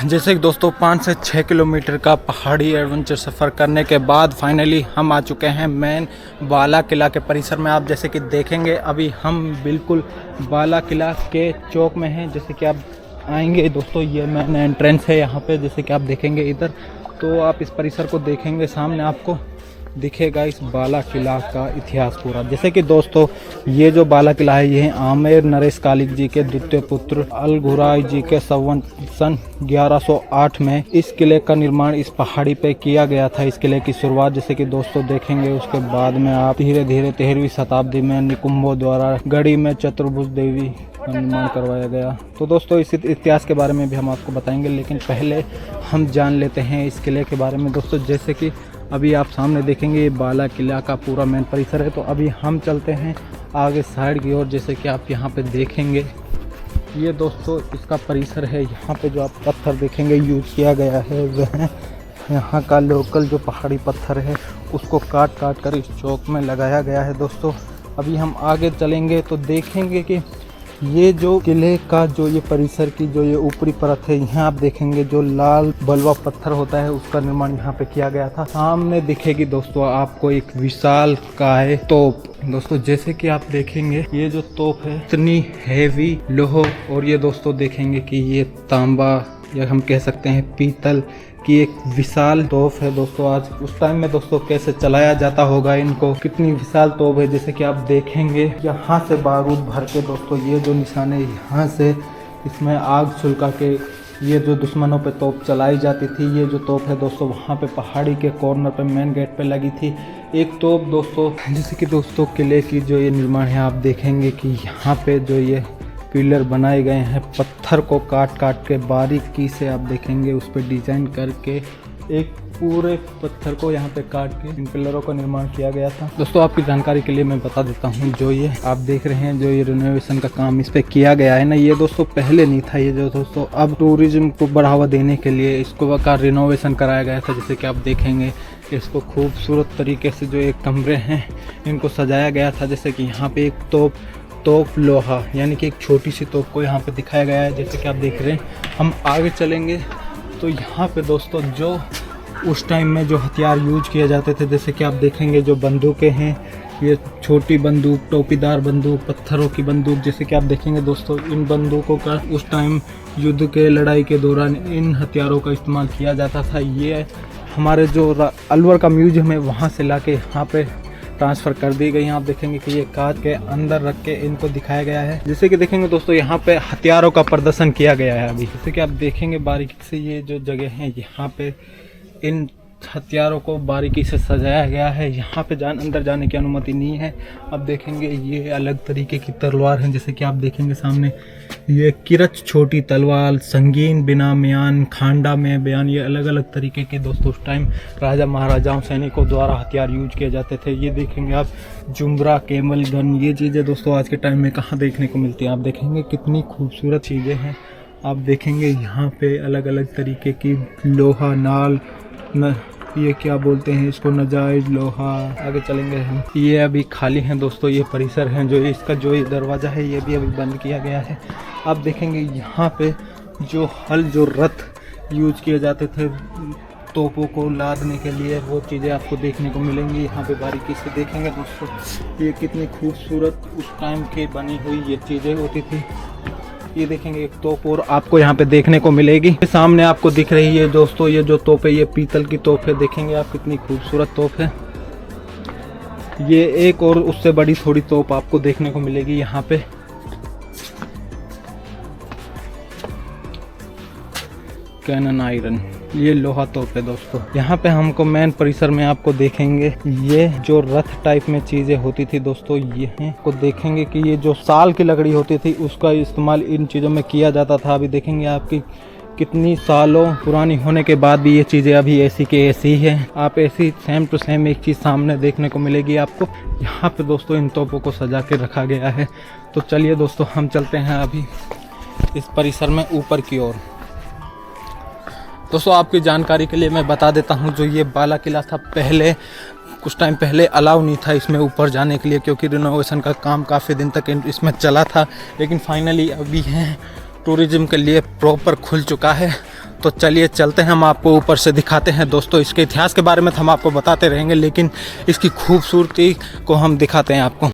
जैसे कि दोस्तों 5 से 6 किलोमीटर का पहाड़ी एडवेंचर सफ़र करने के बाद फाइनली हम आ चुके हैं मेन बाला किला के परिसर में। आप जैसे कि देखेंगे अभी हम बिल्कुल बाला किला के चौक में हैं। जैसे कि आप आएंगे दोस्तों, ये मेन एंट्रेंस है यहाँ पे। जैसे कि आप देखेंगे इधर, तो आप इस परिसर को देखेंगे, सामने आपको दिखेगा इस बाला किला का इतिहास पूरा। जैसे कि दोस्तों ये जो बाला किला है, ये आमेर नरेश कालिक जी के द्वितीय पुत्र अल घुराई जी के सन 1108 में इस किले का निर्माण इस पहाड़ी पे किया गया था। इस किले की शुरुआत जैसे कि दोस्तों देखेंगे, उसके बाद में आप धीरे धीरे 13वीं शताब्दी में निकुंभों द्वारा गढ़ी में चतुर्भुज देवी का निर्माण करवाया गया। तो दोस्तों इस इतिहास के बारे में भी हम आपको बताएंगे, लेकिन पहले हम जान लेते हैं इस किले के बारे में। दोस्तों जैसे कि अभी आप सामने देखेंगे ये बाला किला का पूरा मेन परिसर है। तो अभी हम चलते हैं आगे साइड की ओर। जैसे कि आप यहाँ पे देखेंगे, ये दोस्तों इसका परिसर है। यहाँ पे जो आप पत्थर देखेंगे यूज किया गया है, वह यहाँ का लोकल जो पहाड़ी पत्थर है उसको काट काट कर इस चौक में लगाया गया है। दोस्तों अभी हम आगे चलेंगे तो देखेंगे कि ये जो किले का जो ये परिसर की जो ये ऊपरी परत है, यहाँ आप देखेंगे जो लाल बलुआ पत्थर होता है उसका निर्माण यहाँ पे किया गया था। सामने दिखेगी दोस्तों आपको एक विशाल काय तोप। दोस्तों जैसे कि आप देखेंगे ये जो तोप है इतनी हैवी लोह, और ये दोस्तों देखेंगे कि ये तांबा या हम कह सकते हैं पीतल की एक विशाल तोप है। दोस्तों आज उस टाइम में दोस्तों कैसे चलाया जाता होगा इनको, कितनी विशाल तोप है। जैसे कि आप देखेंगे यहाँ से बारूद भर के दोस्तों ये जो निशान है, यहाँ से इसमें आग सुलगा के ये जो दुश्मनों पे तोप चलाई जाती थी, ये जो तोप है दोस्तों वहाँ पे पहाड़ी के कॉर्नर पे मेन गेट पे लगी थी एक तोप। दोस्तों जैसे कि दोस्तों किले की जो ये निर्माण है, आप देखेंगे कि यहाँ पे जो ये पिलर बनाए गए हैं पत्थर को काट काट के बारीकी से आप देखेंगे उस पर डिजाइन करके एक पूरे पत्थर को यहाँ पे काट के इन पिलरों का निर्माण किया गया था। दोस्तों आपकी जानकारी के लिए मैं बता देता हूँ, जो ये आप देख रहे हैं जो ये रिनोवेशन का काम इस पे किया गया है ना, ये दोस्तों पहले नहीं था। ये जो दोस्तों अब टूरिज्म को बढ़ावा देने के लिए इसको का रिनोवेशन कराया गया था। जैसे कि आप देखेंगे इसको खूबसूरत तरीके से जो एक कमरे हैं इनको सजाया गया था। जैसे कि यहाँ पे एक तोप लोहा यानी कि एक छोटी सी तोप को यहाँ पे दिखाया गया है। जैसे कि आप देख रहे हैं, हम आगे चलेंगे तो यहाँ पे दोस्तों जो उस टाइम में जो हथियार यूज किए जाते थे, जैसे कि आप देखेंगे जो बंदूकें हैं, ये छोटी बंदूक, टोपीदार बंदूक, पत्थरों की बंदूक। जैसे कि आप देखेंगे दोस्तों इन बंदूकों का उस टाइम युद्ध के लड़ाई के दौरान इन हथियारों का इस्तेमाल किया जाता था। ये हमारे जो अलवर का म्यूजियम है वहाँ से ला के यहाँ पे ट्रांसफ़र कर दी गई हैं। आप देखेंगे कि ये कांच के अंदर रख के इनको दिखाया गया है। जैसे कि देखेंगे दोस्तों यहाँ पे हथियारों का प्रदर्शन किया गया है। अभी जैसे कि आप देखेंगे बारीकी से ये जो जगह है, यहाँ पे इन हथियारों को बारीकी से सजाया गया है। यहाँ पे अंदर जाने की अनुमति नहीं है। अब देखेंगे ये अलग तरीके की तलवार हैं। जैसे कि आप देखेंगे सामने ये किरच छोटी तलवार, संगीन बिना म्यान, खांडा में बयान, ये अलग अलग तरीके के दोस्तों उस टाइम राजा महाराजाओं सैनिकों द्वारा हथियार यूज किए जाते थे। ये देखेंगे आप जुमरा, केमल गन, ये चीज़ें दोस्तों आज के टाइम में कहाँ देखने को मिलती हैं। आप देखेंगे कितनी खूबसूरत चीज़ें हैं। आप देखेंगे यहाँ पे अलग अलग तरीके की लोहा, नाल ये क्या बोलते हैं इसको, नजायज लोहा। आगे चलेंगे हम, ये अभी खाली हैं दोस्तों ये परिसर हैं। जो इसका जो ये दरवाज़ा है ये भी अभी बंद किया गया है। आप देखेंगे यहाँ पे जो हल, जो रथ यूज किए जाते थे तोपों को लादने के लिए, वो चीज़ें आपको देखने को मिलेंगी। यहाँ पे बारीकी से देखेंगे दोस्तों ये कितनी खूबसूरत उस टाइम की बनी हुई ये चीज़ें होती थी। ये देखेंगे एक तोप और आपको यहाँ पे देखने को मिलेगी। सामने आपको दिख रही है दोस्तों ये जो तोप है, ये पीतल की तोप है। देखेंगे आप कितनी खूबसूरत तोप है। ये एक और उससे बड़ी थोड़ी तोप आपको देखने को मिलेगी यहाँ पे। कैनन आयरन, ये लोहा तोप है दोस्तों। यहाँ पे हमको मेन परिसर में आपको देखेंगे ये जो रथ टाइप में चीज़ें होती थी दोस्तों, ये हैं को देखेंगे कि ये जो साल की लकड़ी होती थी उसका इस्तेमाल इन चीज़ों में किया जाता था। अभी देखेंगे आपकी कितनी सालों पुरानी होने के बाद भी ये चीज़ें अभी ऐसी के ऐसी ही हैं। आप ऐसी सेम टू सेम एक चीज़ सामने देखने को मिलेगी आपको। यहाँ पे दोस्तों इन तोपों को सजा के रखा गया है। तो चलिए दोस्तों हम चलते हैं अभी इस परिसर में ऊपर की ओर। दोस्तों आपकी जानकारी के लिए मैं बता देता हूँ, जो ये बाला किला था पहले कुछ टाइम पहले अलाउ नहीं था इसमें ऊपर जाने के लिए, क्योंकि रिनोवेशन का काम काफ़ी दिन तक इसमें चला था। लेकिन फाइनली अभी है टूरिज्म के लिए प्रॉपर खुल चुका है। तो चलिए चलते हैं, हम आपको ऊपर से दिखाते हैं दोस्तों। इसके इतिहास के बारे में तो हम आपको बताते रहेंगे, लेकिन इसकी खूबसूरती को हम दिखाते हैं आपको।